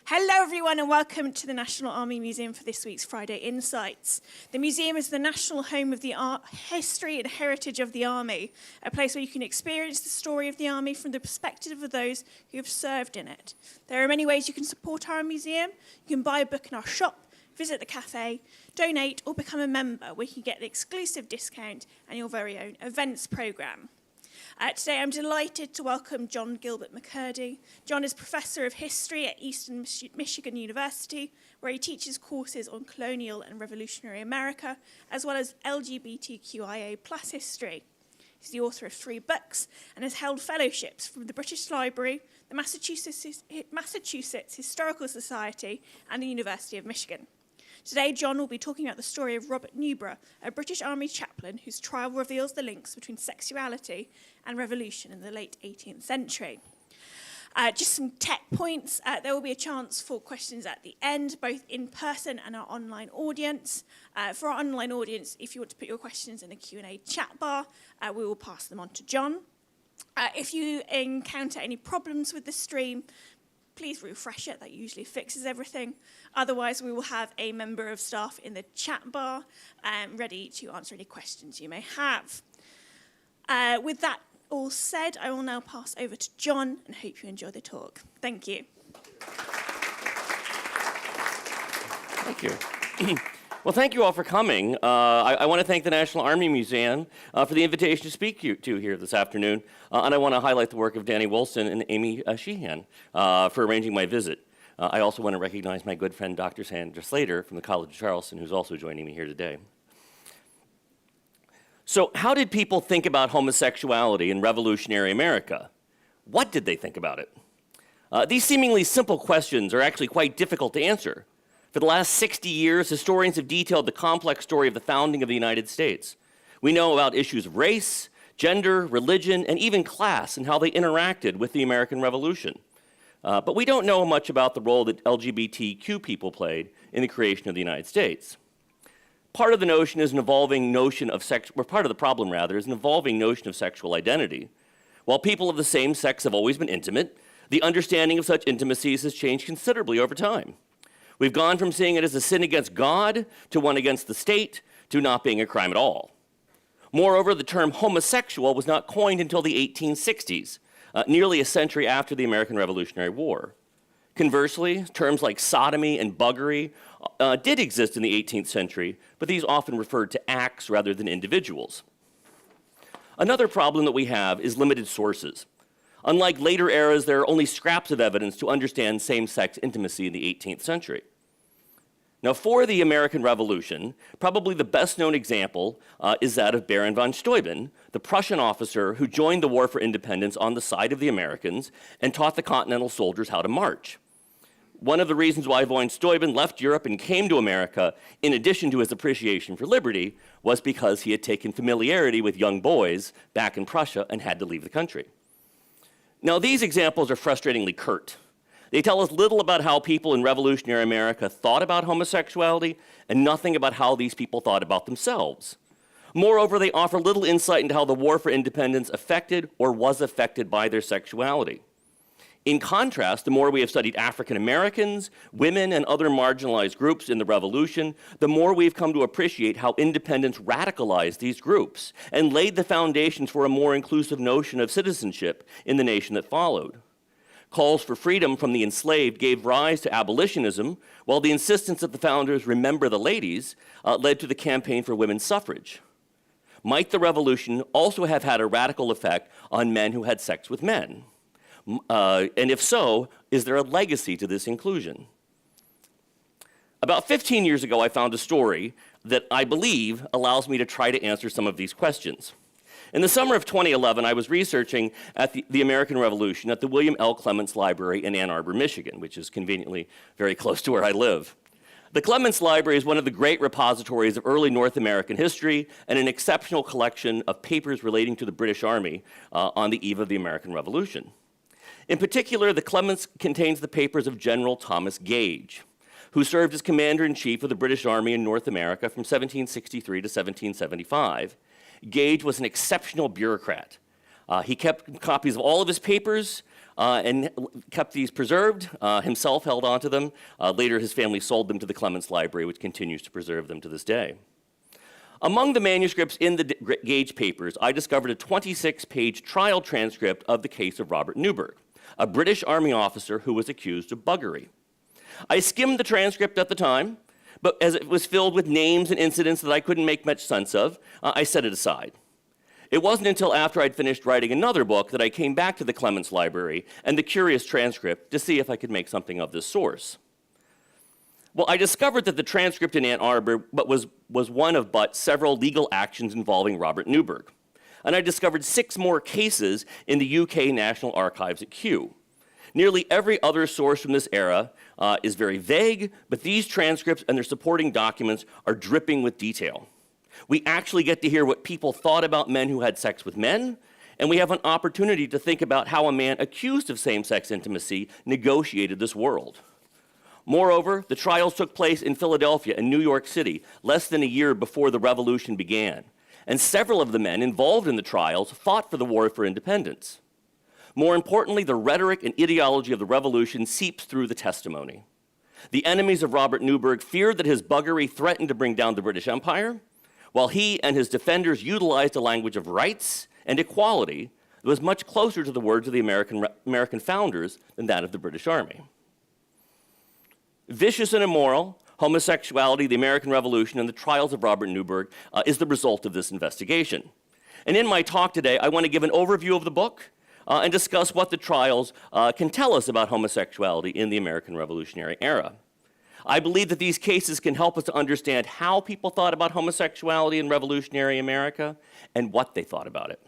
Hello everyone and welcome to the National Army Museum for this week's Friday Insights. The museum is the national home of the history and heritage of the Army, a place where you can experience the story of the Army from the perspective of those who have served in it. There are many ways you can support our museum. You can buy a book in our shop, visit the cafe, donate or become a member where you can get an exclusive discount and your very own events programme. Today I'm delighted to welcome John Gilbert McCurdy. John is Professor of History at Eastern Michigan University, where he teaches courses on colonial and revolutionary America, as well as LGBTQIA+ history. He's the author of 3 books and has held fellowships from the British Library, the Massachusetts Historical Society, and the University of Michigan. Today, John will be talking about the story of Robert Newburgh, a British Army chaplain whose trial reveals the links between sexuality and revolution in the late 18th century. Just some tech points. There will be a chance for questions at the end, both in person and our online audience. For our online audience, if you want to put your questions in the Q&A chat bar, we will pass them on to John. If you encounter any problems with the stream, please refresh it. That usually fixes everything. Otherwise, we will have a member of staff in the chat bar ready to answer any questions you may have. With that all said, I will now pass over to John and hope you enjoy the talk. Thank you. Thank you. Well, thank you all for coming. I want to thank the National Army Museum for the invitation to speak to here this afternoon. And I want to highlight the work of Danny Wilson and Amy Sheehan for arranging my visit. I also want to recognize my good friend Dr. Sandra Slater from the College of Charleston, who's also joining me here today. So how did people think about homosexuality in revolutionary America? What did they think about it? These seemingly simple questions are actually quite difficult to answer. For the last 60 years, historians have detailed the complex story of the founding of the United States. We know about issues of race, gender, religion, and even class and how they interacted with the American Revolution. But we don't know much about the role that LGBTQ people played in the creation of the United States. Part of the notion is an evolving notion of part of the problem rather, is an evolving notion of sexual identity. While people of the same sex have always been intimate, the understanding of such intimacies has changed considerably over time. We've gone from seeing it as a sin against God to one against the state to not being a crime at all. Moreover, the term homosexual was not coined until the 1860s, nearly a century after the American Revolutionary War. Conversely, terms like sodomy and buggery did exist in the 18th century, but these often referred to acts rather than individuals. Another problem that we have is limited sources. Unlike later eras, there are only scraps of evidence to understand same-sex intimacy in the 18th century. Now, for the American Revolution, probably the best-known example is that of Baron von Steuben, the Prussian officer who joined the War for Independence on the side of the Americans and taught the Continental soldiers how to march. One of the reasons why von Steuben left Europe and came to America, in addition to his appreciation for liberty, was because he had taken familiarity with young boys back in Prussia and had to leave the country. Now, these examples are frustratingly curt. They tell us little about how people in revolutionary America thought about homosexuality and nothing about how these people thought about themselves. Moreover, they offer little insight into how the War for Independence affected or was affected by their sexuality. In contrast, the more we have studied African Americans, women, and other marginalized groups in the Revolution, the more we've come to appreciate how independence radicalized these groups and laid the foundations for a more inclusive notion of citizenship in the nation that followed. Calls for freedom from the enslaved gave rise to abolitionism, while the insistence that the founders remember the ladies led to the campaign for women's suffrage. Might the revolution also have had a radical effect on men who had sex with men? And if so, is there a legacy to this inclusion? About 15 years ago, I found a story that I believe allows me to try to answer some of these questions. In the summer of 2011, I was researching at the American Revolution at the William L. Clements Library in Ann Arbor, Michigan, which is conveniently very close to where I live. The Clements Library is one of the great repositories of early North American history and an exceptional collection of papers relating to the British Army on the eve of the American Revolution. In particular, the Clements contains the papers of General Thomas Gage, who served as commander-in-chief of the British Army in North America from 1763 to 1775. Gage was an exceptional bureaucrat. He kept copies of all of his papers, and kept these preserved, himself held onto them. Later, his family sold them to the Clements Library, which continues to preserve them to this day. Among the manuscripts in the Gage papers, I discovered a 26-page trial transcript of the case of Robert Newburgh, a British Army officer who was accused of buggery. I skimmed the transcript at the time, but as it was filled with names and incidents that I couldn't make much sense of, I set it aside. It wasn't until after I'd finished writing another book that I came back to the Clements Library and the curious transcript to see if I could make something of this source. Well, I discovered that the transcript in Ann Arbor was one of but several legal actions involving Robert Newburgh. And I discovered 6 more cases in the UK National Archives at Kew. Nearly every other source from this era is very vague, but these transcripts and their supporting documents are dripping with detail. We actually get to hear what people thought about men who had sex with men, and we have an opportunity to think about how a man accused of same-sex intimacy negotiated this world. Moreover, the trials took place in Philadelphia and New York City less than a year before the revolution began, and several of the men involved in the trials fought for the war for independence. More importantly, the rhetoric and ideology of the revolution seeps through the testimony. The enemies of Robert Newburgh feared that his buggery threatened to bring down the British Empire, while he and his defenders utilized a language of rights and equality that was much closer to the words of the American founders than that of the British Army. Vicious and immoral, homosexuality, the American Revolution, and the trials of Robert Newburgh is the result of this investigation. And in my talk today, I want to give an overview of the book and discuss what the trials can tell us about homosexuality in the American Revolutionary era. I believe that these cases can help us to understand how people thought about homosexuality in revolutionary America and what they thought about it.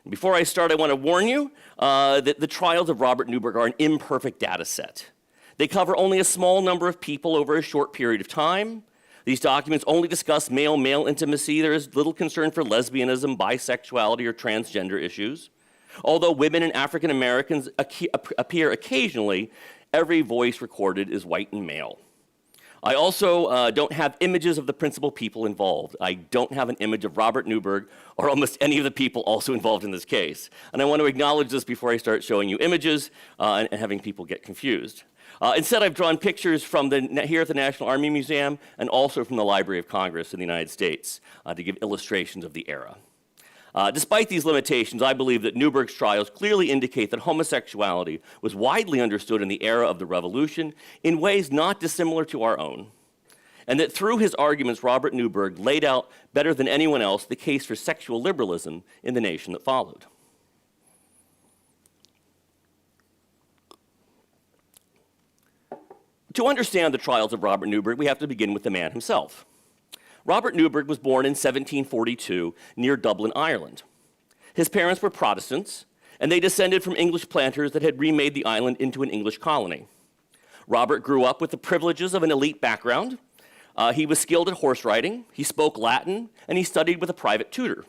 Before I start, I want to warn you that the trials of Robert Newburgh are an imperfect data set. They cover only a small number of people over a short period of time. These documents only discuss male-male intimacy. There is little concern for lesbianism, bisexuality, or transgender issues. Although women and African Americans appear occasionally, every voice recorded is white and male. I also don't have images of the principal people involved. I don't have an image of Robert Newburgh or almost any of the people also involved in this case. And I want to acknowledge this before I start showing you images and having people get confused. Instead, I've drawn pictures from here at the National Army Museum and also from the Library of Congress in the United States to give illustrations of the era. Despite these limitations, I believe that Newburgh's trials clearly indicate that homosexuality was widely understood in the era of the Revolution in ways not dissimilar to our own, and that through his arguments, Robert Newburgh laid out better than anyone else the case for sexual liberalism in the nation that followed. To understand the trials of Robert Newburgh, we have to begin with the man himself. Robert Newburgh was born in 1742 near Dublin, Ireland. His parents were Protestants, and they descended from English planters that had remade the island into an English colony. Robert grew up with the privileges of an elite background. He was skilled at horse riding, he spoke Latin, and he studied with a private tutor.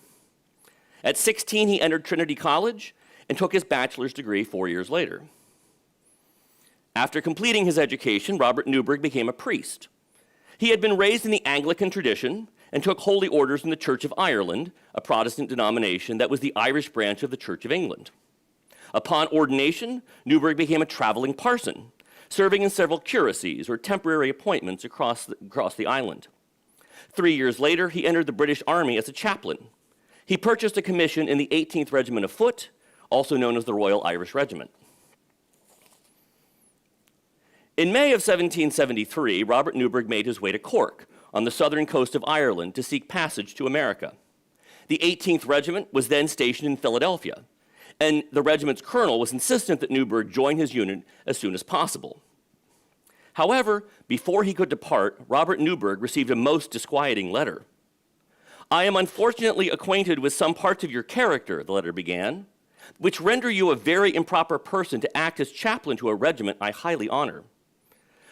At 16, he entered Trinity College and took his bachelor's degree 4 years later. After completing his education, Robert Newburgh became a priest. He had been raised in the Anglican tradition and took holy orders in the Church of Ireland, a Protestant denomination that was the Irish branch of the Church of England. Upon ordination, Newburgh became a traveling parson, serving in several curacies or temporary appointments across the island. 3 years later, he entered the British Army as a chaplain. He purchased a commission in the 18th Regiment of Foot, also known as the Royal Irish Regiment. In May of 1773, Robert Newburgh made his way to Cork, on the southern coast of Ireland, to seek passage to America. The 18th Regiment was then stationed in Philadelphia, and the regiment's colonel was insistent that Newburgh join his unit as soon as possible. However, before he could depart, Robert Newburgh received a most disquieting letter. "I am unfortunately acquainted with some parts of your character," the letter began, "which render you a very improper person to act as chaplain to a regiment I highly honor."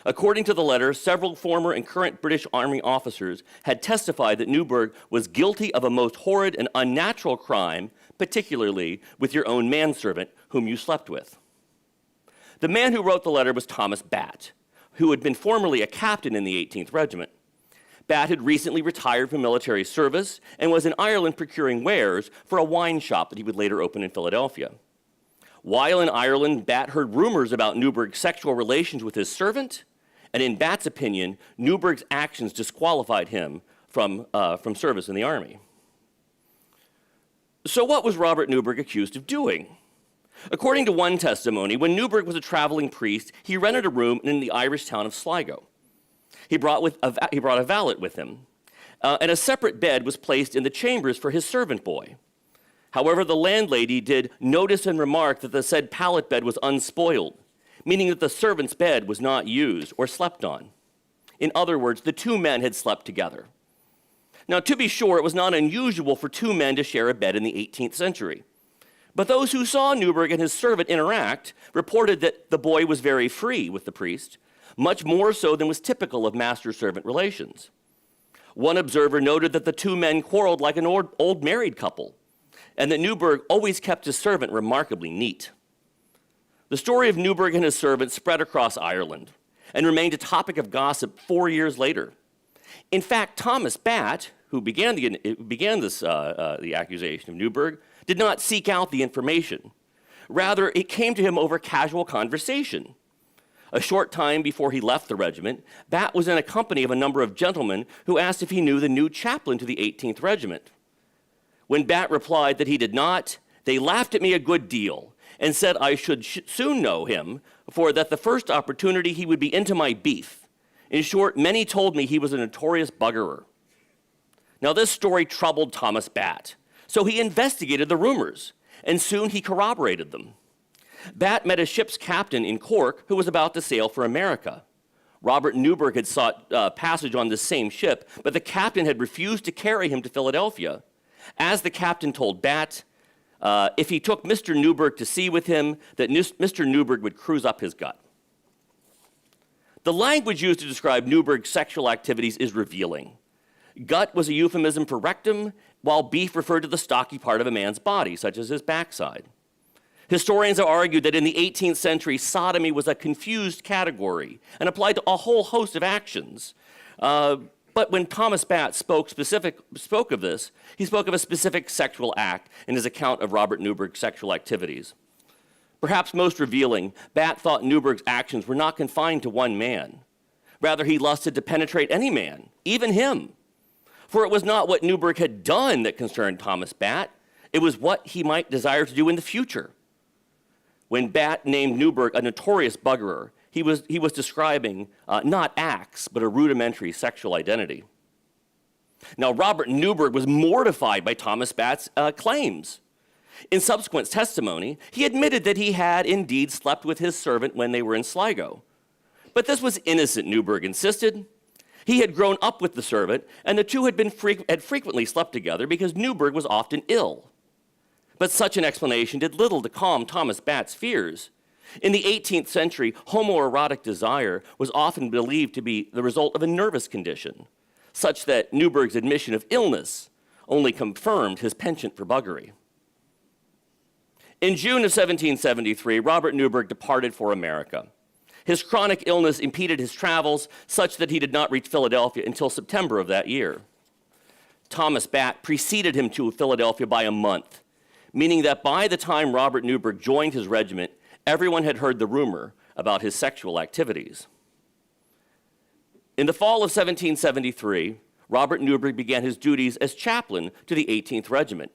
According to the letter, several former and current British Army officers had testified that Newburgh was guilty of a most horrid and unnatural crime, particularly with your own manservant, whom you slept with. The man who wrote the letter was Thomas Batt, who had been formerly a captain in the 18th Regiment. Batt had recently retired from military service and was in Ireland procuring wares for a wine shop that he would later open in Philadelphia. While in Ireland, Bat heard rumors about Newburgh's sexual relations with his servant, and in Bat's opinion, Newburgh's actions disqualified him from service in the army. So what was Robert Newburgh accused of doing? According to one testimony, when Newburgh was a traveling priest, he rented a room in the Irish town of Sligo. He brought a valet with him, and a separate bed was placed in the chambers for his servant boy. However, the landlady did notice and remark that the said pallet bed was unspoiled, meaning that the servant's bed was not used or slept on. In other words, the two men had slept together. Now, to be sure, it was not unusual for two men to share a bed in the 18th century. But those who saw Newburgh and his servant interact reported that the boy was very free with the priest, much more so than was typical of master-servant relations. One observer noted that the two men quarreled like an old married couple, and that Newburgh always kept his servant remarkably neat. The story of Newburgh and his servant spread across Ireland and remained a topic of gossip 4 years later. In fact, Thomas Bat, who began the accusation of Newburgh, did not seek out the information. Rather, it came to him over casual conversation. A short time before he left the regiment, Bat was in a company of a number of gentlemen who asked if he knew the new chaplain to the 18th Regiment. When Bat replied that he did not, they laughed at me a good deal and said I should soon know him, for that the first opportunity he would be into my beef. In short, many told me he was a notorious buggerer. Now, this story troubled Thomas Bat, so he investigated the rumors, and soon he corroborated them. Bat met a ship's captain in Cork who was about to sail for America. Robert Newburgh had sought passage on this same ship, but the captain had refused to carry him to Philadelphia. As the captain told Bat, if he took Mr. Newburgh to sea with him, that Mr. Newburgh would cruise up his gut. The language used to describe Newburgh's sexual activities is revealing. Gut was a euphemism for rectum, while beef referred to the stocky part of a man's body, such as his backside. Historians have argued that in the 18th century, sodomy was a confused category and applied to a whole host of actions. But when Thomas Bat spoke of this, he spoke of a specific sexual act in his account of Robert Newburgh's sexual activities. Perhaps most revealing, Bat thought Newburgh's actions were not confined to one man. Rather, he lusted to penetrate any man, even him. For it was not what Newburgh had done that concerned Thomas Bat, it was what he might desire to do in the future. When Bat named Newburgh a notorious buggerer, he was describing not acts, but a rudimentary sexual identity. Now, Robert Newburgh was mortified by Thomas Bat's claims. In subsequent testimony, he admitted that he had indeed slept with his servant when they were in Sligo. But this was innocent, Newburgh insisted. He had grown up with the servant, and the two had frequently slept together because Newburgh was often ill. But such an explanation did little to calm Thomas Bat's fears. In the 18th century, homoerotic desire was often believed to be the result of a nervous condition, such that Newburgh's admission of illness only confirmed his penchant for buggery. In June of 1773, Robert Newburgh departed for America. His chronic illness impeded his travels such that he did not reach Philadelphia until September of that year. Thomas Bat preceded him to Philadelphia by a month, meaning that by the time Robert Newburgh joined his regiment, everyone had heard the rumor about his sexual activities. In the fall of 1773, Robert Newburgh began his duties as chaplain to the 18th Regiment.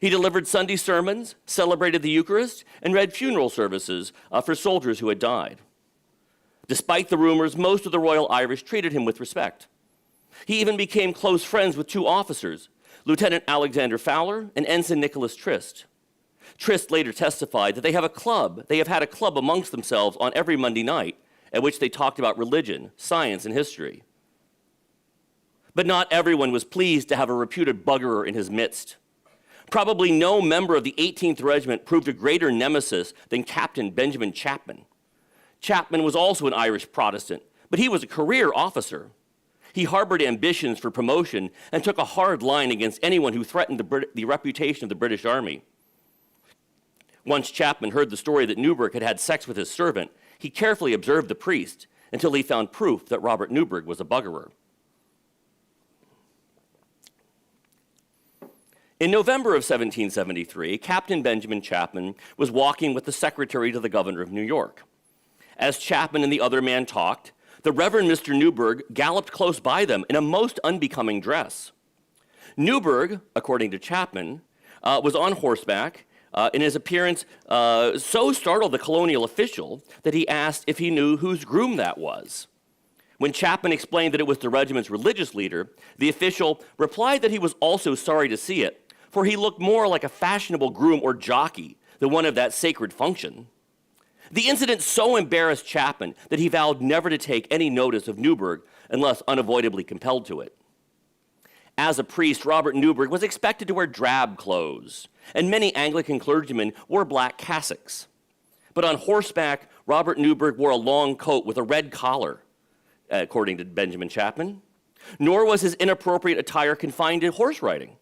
He delivered Sunday sermons, celebrated the Eucharist, and read funeral services for soldiers who had died. Despite the rumors, most of the Royal Irish treated him with respect. He even became close friends with two officers, Lieutenant Alexander Fowler and Ensign Nicholas Trist. Trist later testified that they have had a club amongst themselves on every Monday night at which they talked about religion, science, and history. But not everyone was pleased to have a reputed buggerer in his midst. Probably no member of the 18th Regiment proved a greater nemesis than Captain Benjamin Chapman. Chapman was also an Irish Protestant, but he was a career officer. He harbored ambitions for promotion and took a hard line against anyone who threatened the reputation of the British Army. Once Chapman heard the story that Newburgh had had sex with his servant, he carefully observed the priest until he found proof that Robert Newburgh was a buggerer. In November of 1773, Captain Benjamin Chapman was walking with the secretary to the governor of New York. As Chapman and the other man talked, the Reverend Mr. Newburgh galloped close by them in a most unbecoming dress. Newburgh, according to Chapman, was on horseback, and his appearance so startled the colonial official that he asked if he knew whose groom that was. When Chapman explained that it was the regiment's religious leader, the official replied that he was also sorry to see it, for he looked more like a fashionable groom or jockey than one of that sacred function. The incident so embarrassed Chapman that he vowed never to take any notice of Newburgh unless unavoidably compelled to it. As a priest, Robert Newburgh was expected to wear drab clothes, and many Anglican clergymen wore black cassocks. But on horseback, Robert Newburgh wore a long coat with a red collar, according to Benjamin Chapman. Nor was his inappropriate attire confined to horse riding.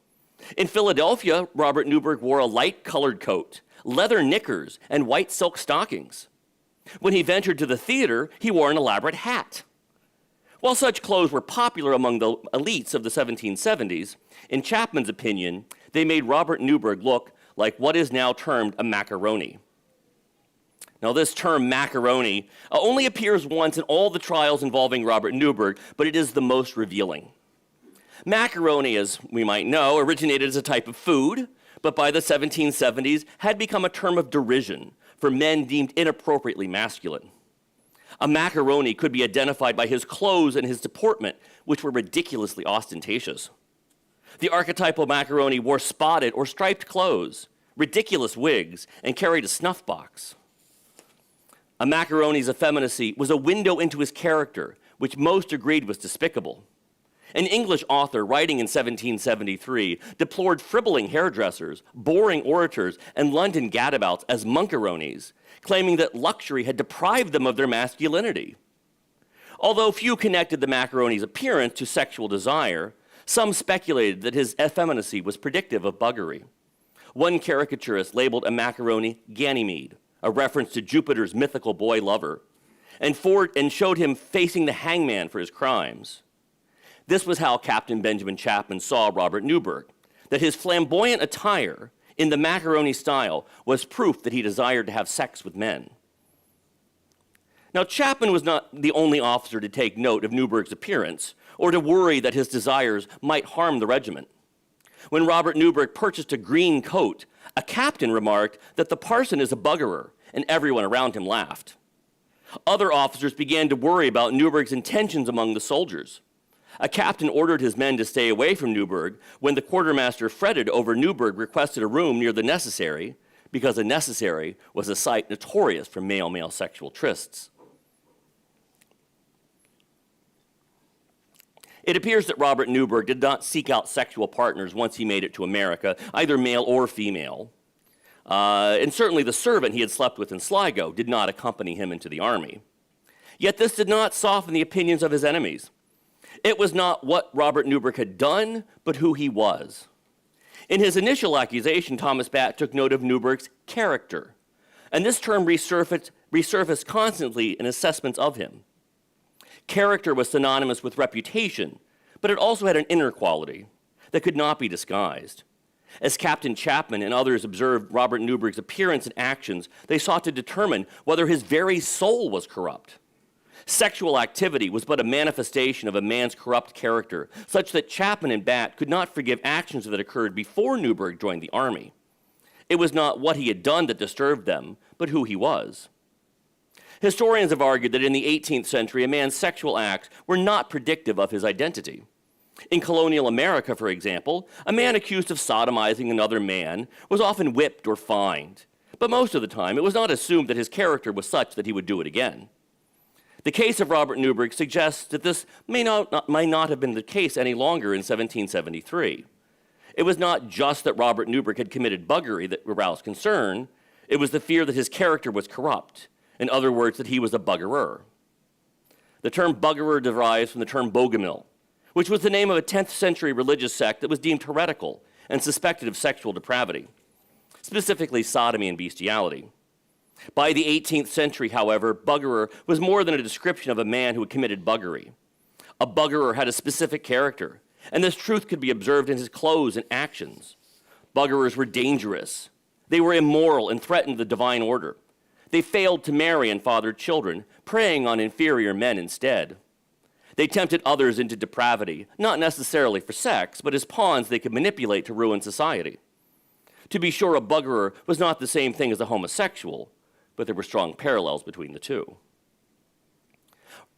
In Philadelphia, Robert Newburgh wore a light-colored coat, leather knickers, and white silk stockings. When he ventured to the theater, he wore an elaborate hat. While such clothes were popular among the elites of the 1770s, in Chapman's opinion, they made Robert Newburgh look like what is now termed a macaroni. Now, this term macaroni only appears once in all the trials involving Robert Newburgh, but it is the most revealing. Macaroni, as we might know, originated as a type of food, but by the 1770s had become a term of derision for men deemed inappropriately masculine. A macaroni could be identified by his clothes and his deportment, which were ridiculously ostentatious. The archetypal macaroni wore spotted or striped clothes, ridiculous wigs, and carried a snuff box. A macaroni's effeminacy was a window into his character, which most agreed was despicable. An English author writing in 1773 deplored fribbling hairdressers, boring orators, and London gadabouts as monkaronis, claiming that luxury had deprived them of their masculinity. Although few connected the macaroni's appearance to sexual desire, some speculated that his effeminacy was predictive of buggery. One caricaturist labeled a macaroni Ganymede, a reference to Jupiter's mythical boy lover, and showed him facing the hangman for his crimes. This was how Captain Benjamin Chapman saw Robert Newburgh, that his flamboyant attire in the macaroni style was proof that he desired to have sex with men. Now, Chapman was not the only officer to take note of Newburgh's appearance or to worry that his desires might harm the regiment. When Robert Newburgh purchased a green coat, a captain remarked that the parson is a buggerer, and everyone around him laughed. Other officers began to worry about Newburgh's intentions among the soldiers. A captain ordered his men to stay away from Newburgh when the quartermaster fretted over Newburgh requested a room near the necessary, because the necessary was a site notorious for male-male sexual trysts. It appears that Robert Newburgh did not seek out sexual partners once he made it to America, either male or female. And certainly the servant he had slept with in Sligo did not accompany him into the army. Yet this did not soften the opinions of his enemies. It was not what Robert Newburgh had done, but who he was. In his initial accusation, Thomas Batt took note of Newburgh's character, and this term resurfaced constantly in assessments of him. Character was synonymous with reputation, but it also had an inner quality that could not be disguised. As Captain Chapman and others observed Robert Newburgh's appearance and actions, they sought to determine whether his very soul was corrupt. Sexual activity was but a manifestation of a man's corrupt character, such that Chapman and Batt could not forgive actions that occurred before Newburgh joined the army. It was not what he had done that disturbed them, but who he was. Historians have argued that in the 18th century, a man's sexual acts were not predictive of his identity. In colonial America, for example, a man accused of sodomizing another man was often whipped or fined, but most of the time it was not assumed that his character was such that he would do it again. The case of Robert Newburgh suggests that this might not have been the case any longer in 1773. It was not just that Robert Newburgh had committed buggery that aroused concern, it was the fear that his character was corrupt. In other words, that he was a buggerer. The term buggerer derives from the term bogomil, which was the name of a 10th century religious sect that was deemed heretical and suspected of sexual depravity, specifically sodomy and bestiality. By the 18th century, however, buggerer was more than a description of a man who had committed buggery. A buggerer had a specific character, and this truth could be observed in his clothes and actions. Buggerers were dangerous. They were immoral and threatened the divine order. They failed to marry and fathered children, preying on inferior men instead. They tempted others into depravity, not necessarily for sex, but as pawns they could manipulate to ruin society. To be sure, a buggerer was not the same thing as a homosexual, but there were strong parallels between the two.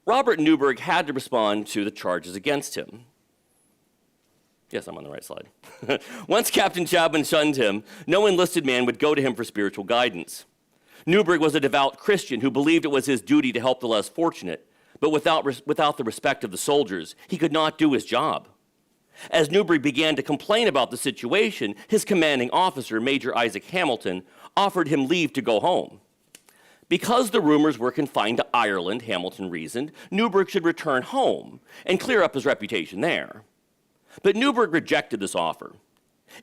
Robert Newburgh had to respond to the charges against him. Yes, I'm on the right slide. Once Captain Chapman shunned him, no enlisted man would go to him for spiritual guidance. Newburgh was a devout Christian who believed it was his duty to help the less fortunate, but without the respect of the soldiers, he could not do his job. As Newburgh began to complain about the situation, his commanding officer, Major Isaac Hamilton, offered him leave to go home. Because the rumors were confined to Ireland, Hamilton reasoned, Newburgh should return home and clear up his reputation there. But Newburgh rejected this offer.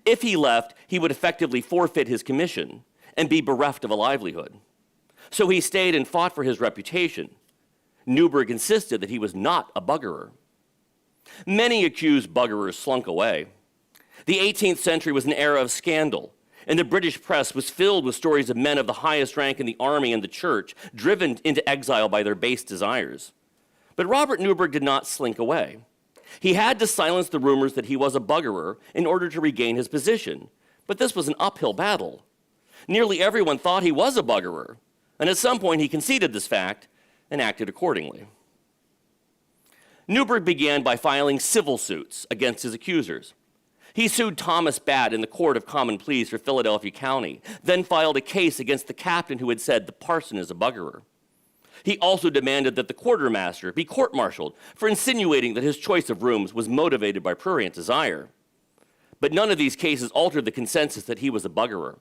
If he left, he would effectively forfeit his commission and be bereft of a livelihood. So he stayed and fought for his reputation. Newburgh insisted that he was not a buggerer. Many accused buggerers slunk away. The 18th century was an era of scandal, and the British press was filled with stories of men of the highest rank in the army and the church, driven into exile by their base desires. But Robert Newburgh did not slink away. He had to silence the rumors that he was a buggerer in order to regain his position, but this was an uphill battle. Nearly everyone thought he was a buggerer, and at some point he conceded this fact and acted accordingly. Newburgh began by filing civil suits against his accusers. He sued Thomas Batt in the Court of Common Pleas for Philadelphia County, then filed a case against the captain who had said the parson is a buggerer. He also demanded that the quartermaster be court-martialed for insinuating that his choice of rooms was motivated by prurient desire. But none of these cases altered the consensus that he was a buggerer.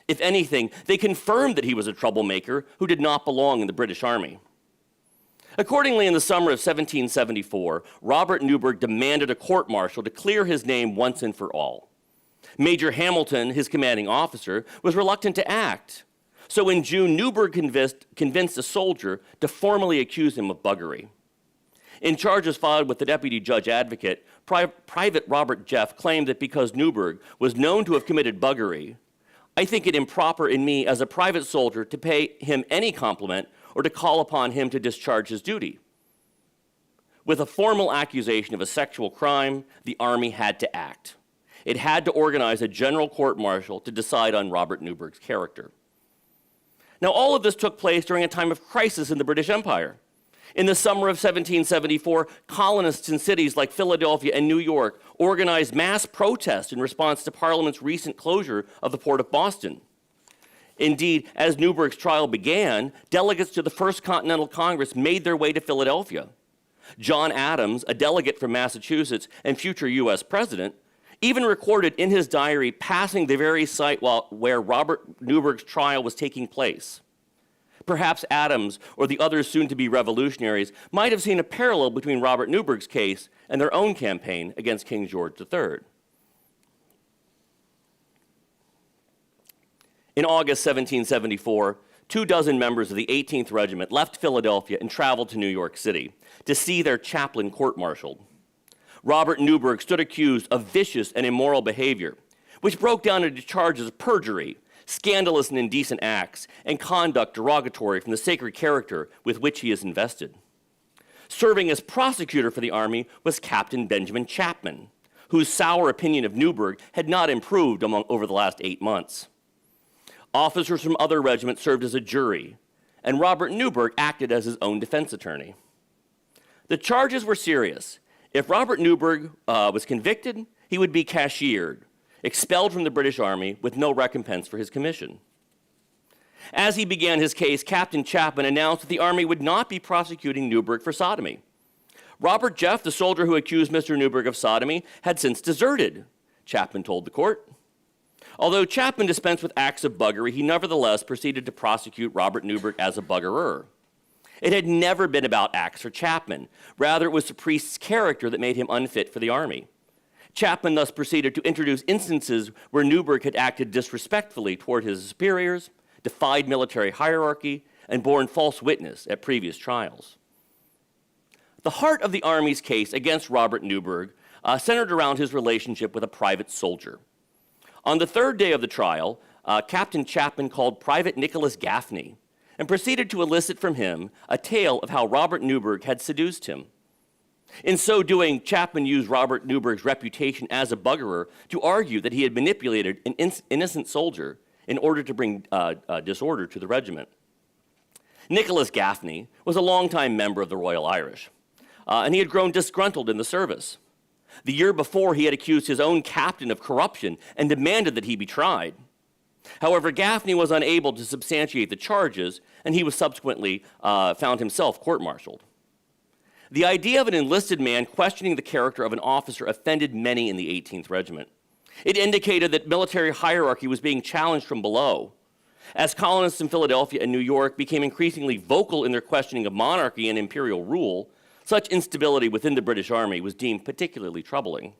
If anything, they confirmed that he was a troublemaker who did not belong in the British Army. Accordingly, in the summer of 1774, Robert Newburgh demanded a court-martial to clear his name once and for all. Major Hamilton, his commanding officer, was reluctant to act. So in June, Newburgh convinced a soldier to formally accuse him of buggery. In charges filed with the deputy judge advocate, Private Robert Jeff claimed that because Newburgh was known to have committed buggery, I think it improper in me as a private soldier to pay him any compliment or to call upon him to discharge his duty. With a formal accusation of a sexual crime, the Army had to act. It had to organize a general court-martial to decide on Robert Newburgh's character. Now, all of this took place during a time of crisis in the British Empire. In the summer of 1774, colonists in cities like Philadelphia and New York organized mass protests in response to Parliament's recent closure of the port of Boston. Indeed, as Newburgh's trial began, delegates to the First Continental Congress made their way to Philadelphia. John Adams, a delegate from Massachusetts and future U.S. president, even recorded in his diary passing the very site where Robert Newburgh's trial was taking place. Perhaps Adams or the other soon-to-be revolutionaries might have seen a parallel between Robert Newburgh's case and their own campaign against King George III. In August 1774, 24 members of the 18th Regiment left Philadelphia and traveled to New York City to see their chaplain court-martialed. Robert Newburgh stood accused of vicious and immoral behavior, which broke down into charges of perjury, scandalous and indecent acts, and conduct derogatory from the sacred character with which he is invested. Serving as prosecutor for the Army was Captain Benjamin Chapman, whose sour opinion of Newburgh had not improved over the last 8 months. Officers from other regiments served as a jury, and Robert Newburgh acted as his own defense attorney. The charges were serious. If Robert Newburgh was convicted, he would be cashiered, expelled from the British Army with no recompense for his commission. As he began his case, Captain Chapman announced that the Army would not be prosecuting Newburgh for sodomy. Robert Jeff, the soldier who accused Mr. Newburgh of sodomy, had since deserted, Chapman told the court. Although Chapman dispensed with acts of buggery, he nevertheless proceeded to prosecute Robert Newburgh as a buggerer. It had never been about acts for Chapman. Rather, it was the priest's character that made him unfit for the Army. Chapman thus proceeded to introduce instances where Newburgh had acted disrespectfully toward his superiors, defied military hierarchy, and borne false witness at previous trials. The heart of the Army's case against Robert Newburgh centered around his relationship with a private soldier. On the third day of the trial, Captain Chapman called Private Nicholas Gaffney and proceeded to elicit from him a tale of how Robert Newburgh had seduced him. In so doing, Chapman used Robert Newburgh's reputation as a buggerer to argue that he had manipulated an innocent soldier in order to bring disorder to the regiment. Nicholas Gaffney was a longtime member of the Royal Irish, and he had grown disgruntled in the service. The year before, he had accused his own captain of corruption and demanded that he be tried. However, Gaffney was unable to substantiate the charges, and he was subsequently found himself court-martialed. The idea of an enlisted man questioning the character of an officer offended many in the 18th Regiment. It indicated that military hierarchy was being challenged from below. As colonists in Philadelphia and New York became increasingly vocal in their questioning of monarchy and imperial rule, such instability within the British Army was deemed particularly troubling.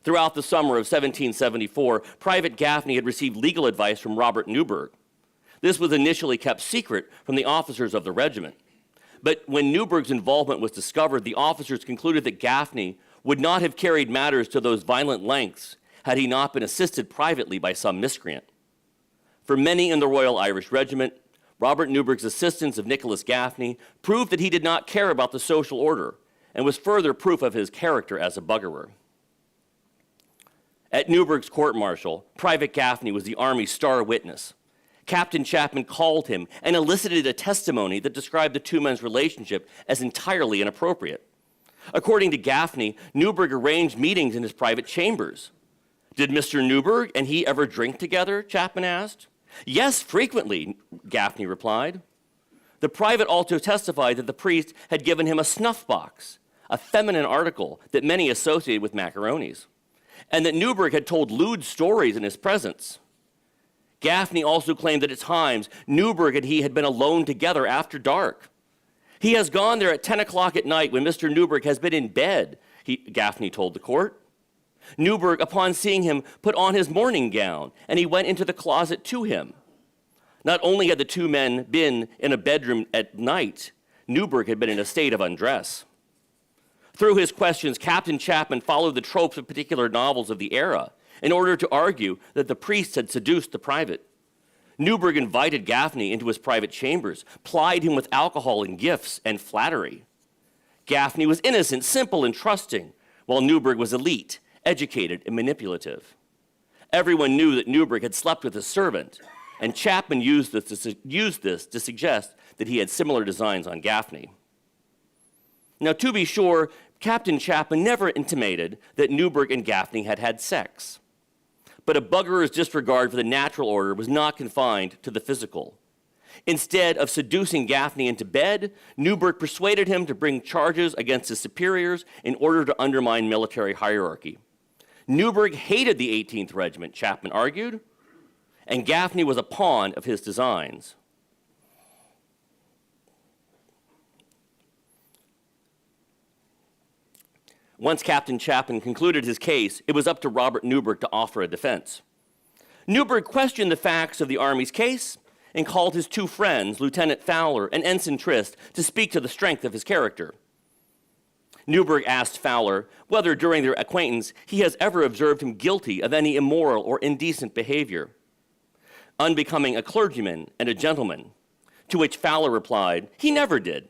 Throughout the summer of 1774, Private Gaffney had received legal advice from Robert Newburgh. This was initially kept secret from the officers of the regiment. But when Newburgh's involvement was discovered, the officers concluded that Gaffney would not have carried matters to those violent lengths had he not been assisted privately by some miscreant. For many in the Royal Irish Regiment, Robert Newburgh's assistance of Nicholas Gaffney proved that he did not care about the social order and was further proof of his character as a buggerer. At Newburgh's court-martial, Private Gaffney was the Army's star witness. Captain Chapman called him and elicited a testimony that described the two men's relationship as entirely inappropriate. According to Gaffney, Newburgh arranged meetings in his private chambers. Did Mr. Newburgh and he ever drink together? Chapman asked. Yes, frequently, Gaffney replied. The private also testified that the priest had given him a snuff box, a feminine article that many associated with macaronis, and that Newburgh had told lewd stories in his presence. Gaffney also claimed that at times Newburgh and he had been alone together after dark. He has gone there at 10 o'clock at night when Mr. Newburgh has been in bed, Gaffney told the court. Newburgh, upon seeing him, put on his morning gown, and he went into the closet to him. Not only had the two men been in a bedroom at night, Newburgh had been in a state of undress. Through his questions, Captain Chapman followed the tropes of particular novels of the era in order to argue that the priest had seduced the private. Newburgh invited Gaffney into his private chambers, plied him with alcohol and gifts and flattery. Gaffney was innocent, simple, and trusting, while Newburgh was elite, educated, and manipulative. Everyone knew that Newburgh had slept with a servant, and Chapman used this to suggest that he had similar designs on Gaffney. Now, to be sure, Captain Chapman never intimated that Newburgh and Gaffney had had sex. But a buggerer's disregard for the natural order was not confined to the physical. Instead of seducing Gaffney into bed, Newburgh persuaded him to bring charges against his superiors in order to undermine military hierarchy. Newburgh hated the 18th Regiment, Chapman argued, and Gaffney was a pawn of his designs. Once Captain Chapman concluded his case, it was up to Robert Newburgh to offer a defense. Newburgh questioned the facts of the Army's case and called his two friends, Lieutenant Fowler and Ensign Trist, to speak to the strength of his character. Newburgh asked Fowler whether during their acquaintance he has ever observed him guilty of any immoral or indecent behavior, unbecoming a clergyman and a gentleman, to which Fowler replied, he never did.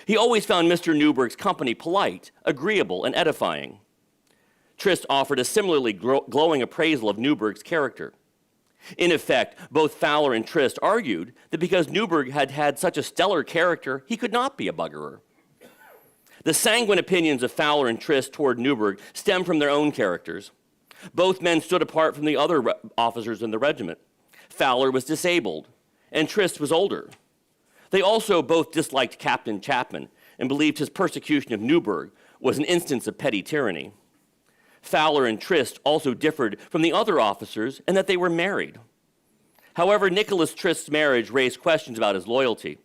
He always found Mr. Newburgh's company polite, agreeable, and edifying. Trist offered a similarly glowing appraisal of Newburgh's character. In effect, both Fowler and Trist argued that because Newburgh had had such a stellar character, he could not be a buggerer. The sanguine opinions of Fowler and Trist toward Newburgh stem from their own characters. Both men stood apart from the other officers in the regiment. Fowler was disabled, and Trist was older. They also both disliked Captain Chapman and believed his persecution of Newburgh was an instance of petty tyranny. Fowler and Trist also differed from the other officers in that they were married. However, Nicholas Trist's marriage raised questions about his loyalty.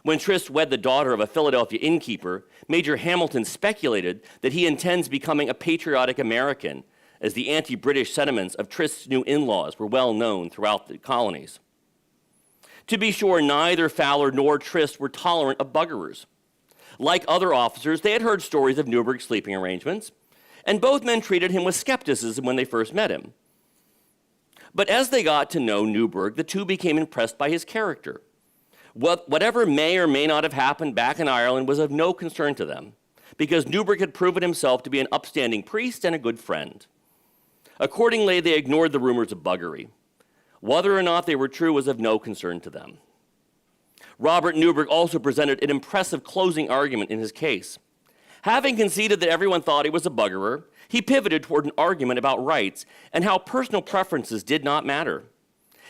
When Trist wed the daughter of a Philadelphia innkeeper, Major Hamilton speculated that he intends becoming a patriotic American, as the anti-British sentiments of Trist's new in-laws were well known throughout the colonies. To be sure, neither Fowler nor Trist were tolerant of buggerers. Like other officers, they had heard stories of Newburgh's sleeping arrangements, and both men treated him with skepticism when they first met him. But as they got to know Newburgh, the two became impressed by his character. Whatever may or may not have happened back in Ireland was of no concern to them, because Newburgh had proven himself to be an upstanding priest and a good friend. Accordingly, they ignored the rumors of buggery. Whether or not they were true was of no concern to them. Robert Newburgh also presented an impressive closing argument in his case. Having conceded that everyone thought he was a buggerer, he pivoted toward an argument about rights and how personal preferences did not matter.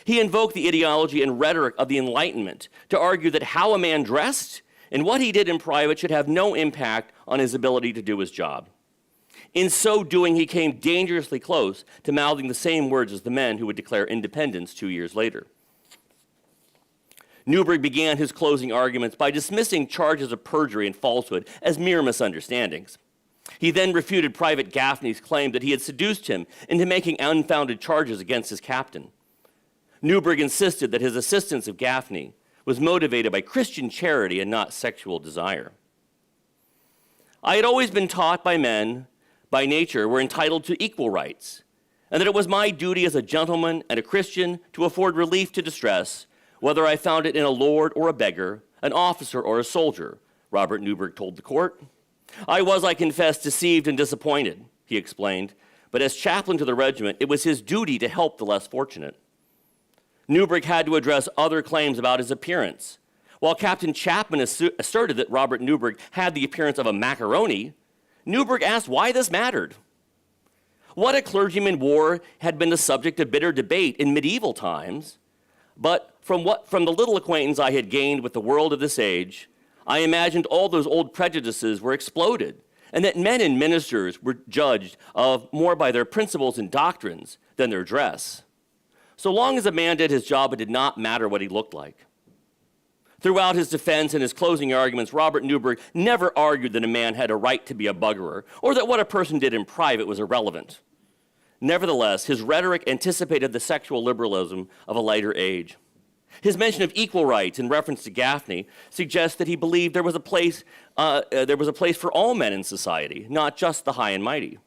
He invoked the ideology and rhetoric of the Enlightenment to argue that how a man dressed and what he did in private should have no impact on his ability to do his job. In so doing, he came dangerously close to mouthing the same words as the men who would declare independence 2 years later. Newburgh began his closing arguments by dismissing charges of perjury and falsehood as mere misunderstandings. He then refuted Private Gaffney's claim that he had seduced him into making unfounded charges against his captain. Newburgh insisted that his assistance of Gaffney was motivated by Christian charity and not sexual desire. I had always been taught by men, by nature, were entitled to equal rights, and that it was my duty as a gentleman and a Christian to afford relief to distress, whether I found it in a lord or a beggar, an officer or a soldier, Robert Newburgh told the court. I was, I confess, deceived and disappointed, he explained, but as chaplain to the regiment, it was his duty to help the less fortunate. Newburgh had to address other claims about his appearance. While Captain Chapman asserted that Robert Newburgh had the appearance of a Macaroni, Newburgh asked why this mattered. What a clergyman wore had been the subject of bitter debate in medieval times, but from the little acquaintance I had gained with the world of this age, I imagined all those old prejudices were exploded, and that men and ministers were judged of more by their principles and doctrines than their dress. So long as a man did his job, it did not matter what he looked like. Throughout his defense and his closing arguments, Robert Newburgh never argued that a man had a right to be a buggerer or that what a person did in private was irrelevant. Nevertheless, his rhetoric anticipated the sexual liberalism of a later age. His mention of equal rights in reference to Gaffney suggests that he believed there was a place for all men in society, not just the high and mighty.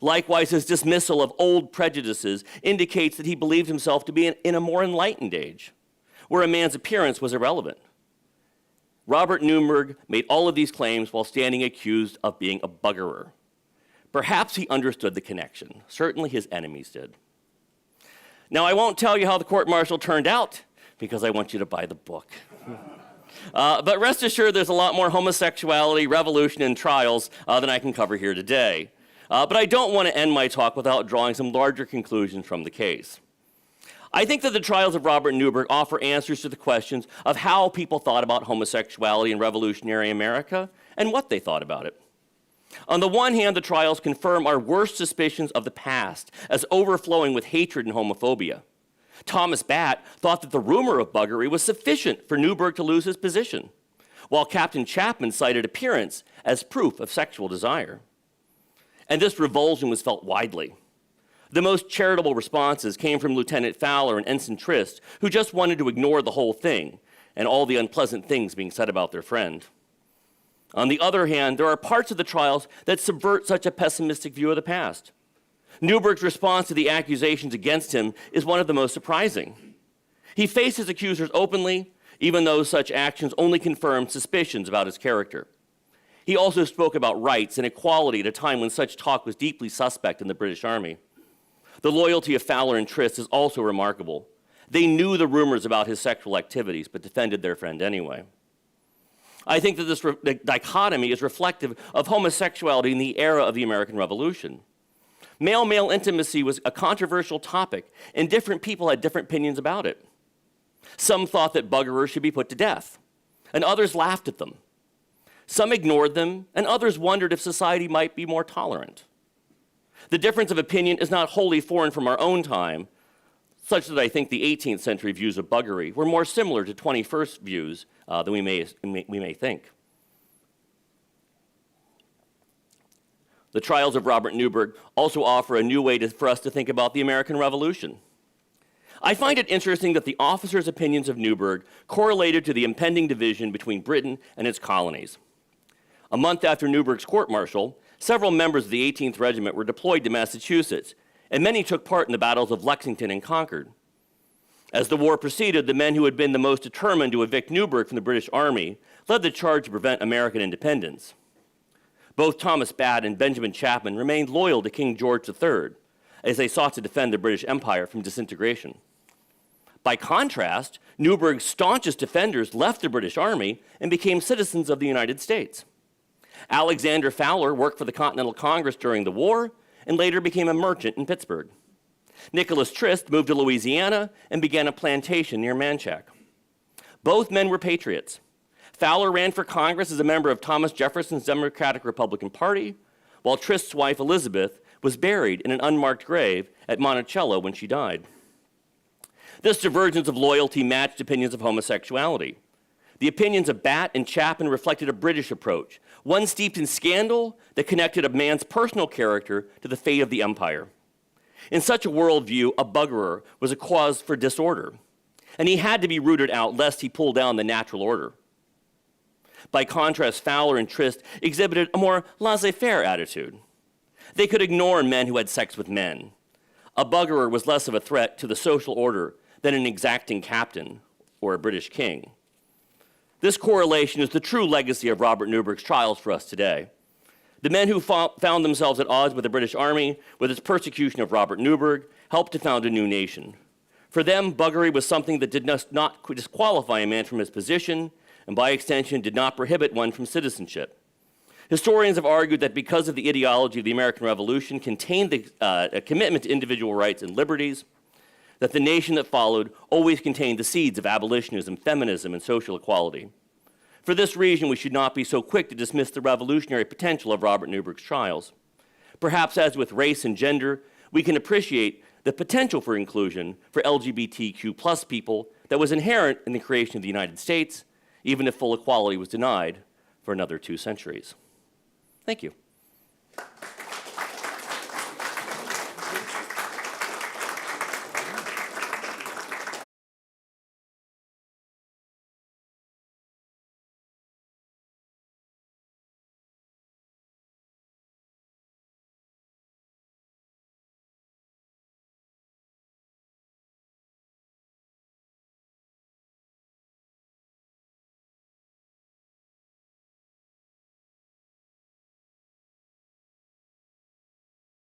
Likewise, his dismissal of old prejudices indicates that he believed himself to be in a more enlightened age, where a man's appearance was irrelevant. Robert Newburgh made all of these claims while standing accused of being a buggerer. Perhaps he understood the connection. Certainly his enemies did. Now, I won't tell you how the court-martial turned out, because I want you to buy the book. But rest assured, there's a lot more homosexuality, revolution, and trials than I can cover here today. But I don't want to end my talk without drawing some larger conclusions from the case. I think that the trials of Robert Newburgh offer answers to the questions of how people thought about homosexuality in revolutionary America and what they thought about it. On the one hand, the trials confirm our worst suspicions of the past as overflowing with hatred and homophobia. Thomas Batt thought that the rumor of buggery was sufficient for Newburgh to lose his position, while Captain Chapman cited appearance as proof of sexual desire. And this revulsion was felt widely. The most charitable responses came from Lieutenant Fowler and Ensign Trist, who just wanted to ignore the whole thing and all the unpleasant things being said about their friend. On the other hand, there are parts of the trials that subvert such a pessimistic view of the past. Newburgh's response to the accusations against him is one of the most surprising. He faced his accusers openly, even though such actions only confirmed suspicions about his character. He also spoke about rights and equality at a time when such talk was deeply suspect in the British Army. The loyalty of Fowler and Trist is also remarkable. They knew the rumors about his sexual activities, but defended their friend anyway. I think that this dichotomy is reflective of homosexuality in the era of the American Revolution. Male-male intimacy was a controversial topic, and different people had different opinions about it. Some thought that buggerers should be put to death, and others laughed at them. Some ignored them, and others wondered if society might be more tolerant. The difference of opinion is not wholly foreign from our own time, such that I think the 18th century views of buggery were more similar to 21st views than we may think. The trials of Robert Newburgh also offer a new way for us to think about the American Revolution. I find it interesting that the officers' opinions of Newburgh correlated to the impending division between Britain and its colonies. A month after Newburgh's court-martial, several members of the 18th Regiment were deployed to Massachusetts, and many took part in the battles of Lexington and Concord. As the war proceeded, the men who had been the most determined to evict Newburgh from the British Army led the charge to prevent American independence. Both Thomas Batt and Benjamin Chapman remained loyal to King George III as they sought to defend the British Empire from disintegration. By contrast, Newburgh's staunchest defenders left the British Army and became citizens of the United States. Alexander Fowler worked for the Continental Congress during the war and later became a merchant in Pittsburgh. Nicholas Trist moved to Louisiana and began a plantation near Manchac. Both men were patriots. Fowler ran for Congress as a member of Thomas Jefferson's Democratic Republican Party, while Trist's wife Elizabeth was buried in an unmarked grave at Monticello when she died. This divergence of loyalty matched opinions of homosexuality. The opinions of Batt and Chapman reflected a British approach, one steeped in scandal that connected a man's personal character to the fate of the empire. In such a worldview, a buggerer was a cause for disorder, and he had to be rooted out lest he pull down the natural order. By contrast, Fowler and Trist exhibited a more laissez-faire attitude. They could ignore men who had sex with men. A buggerer was less of a threat to the social order than an exacting captain or a British king. This correlation is the true legacy of Robert Newburgh's trials for us today. The men who found themselves at odds with the British Army, with its persecution of Robert Newburgh, helped to found a new nation. For them, buggery was something that did not disqualify a man from his position, and by extension did not prohibit one from citizenship. Historians have argued that because of the ideology of the American Revolution contained a commitment to individual rights and liberties, that the nation that followed always contained the seeds of abolitionism, feminism, and social equality. For this reason, we should not be so quick to dismiss the revolutionary potential of Robert Newburgh's trials. Perhaps as with race and gender, we can appreciate the potential for inclusion for LGBTQ+ people that was inherent in the creation of the United States, even if full equality was denied for another 2 centuries. Thank you.